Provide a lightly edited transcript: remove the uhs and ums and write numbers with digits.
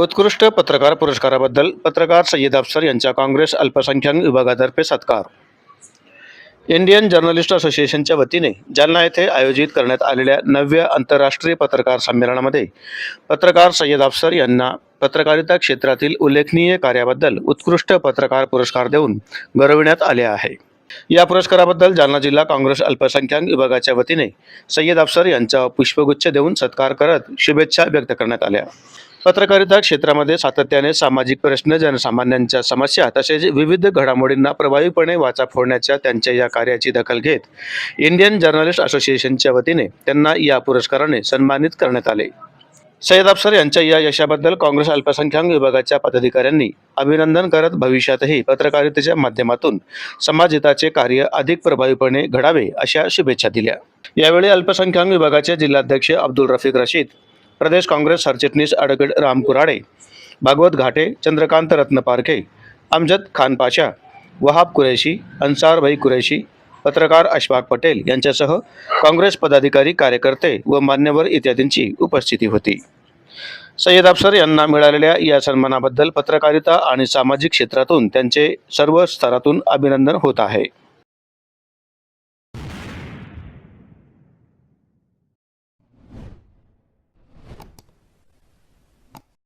उत्कृष्ट पत्रकार पुरस्काराबद्दल पत्रकार सय्यद अफसर यांचा काँग्रेस अल्पसंख्याक विभागातर्फे सत्कार. इंडियन जर्नलिस्ट असोसिएशनच्या वतीने जालना येथे आयोजित करण्यात आलेल्या 9व्या आंतरराष्ट्रीय पत्रकार संमेलनामध्ये पत्रकार सय्यद अफसर यांना पत्रकारिता क्षेत्रातील उल्लेखनीय कार्याबद्दल उत्कृष्ट पत्रकार पुरस्कार देऊन गौरविण्यात आले आहे. या पुरस्काराबद्दल जालना जिल्हा काँग्रेस अल्पसंख्याक विभागाच्या वतीने सय्यद अफसर यांचा पुष्पगुच्छ देऊन सत्कार करत शुभेच्छा व्यक्त करण्यात आल्या. पत्रकारिता क्षेत्रामध्ये सातत्याने सामाजिक प्रश्न, जनसामान्यांच्या समस्या तसेच विविध घडामोडींना प्रभावीपणे वाचा फोडण्याच्या त्यांच्या या कार्याची दखल घेत इंडियन जर्नलिस्ट असोसिएशनच्या वतीने त्यांना या पुरस्काराने सन्मानित करण्यात आले. सय्यद अफसर यांच्या या यशाबद्दल काँग्रेस अल्पसंख्याक विभागाच्या पदाधिकाऱ्यांनी अभिनंदन करत भविष्यातही पत्रकारितेच्या माध्यमातून समाजहिताचे कार्य अधिक प्रभावीपणे घडावे अशा शुभेच्छा दिल्या. यावेळी अल्पसंख्याक विभागाचे जिल्हाध्यक्ष अब्दुल रफीक रशीद, प्रदेश काँग्रेस सरचिटणीस ॲडव्होकेट राम कुराडे, भागवत घाटे, चंद्रकांत रत्न पारखे, अमजद खान पाशा, वहाब कुरैशी, अन्सार भाई कुरैशी, पत्रकार अशफाक पटेल यांच्यासह काँग्रेस पदाधिकारी, कार्यकर्ते व मान्यवर इत्यादींची उपस्थिती होती. सय्यद अफसर यांना मिळालेल्या या सन्मानाबद्दल पत्रकारिता आणि सामाजिक क्षेत्रातून त्यांचे सर्व स्तरातून अभिनंदन होत आहे.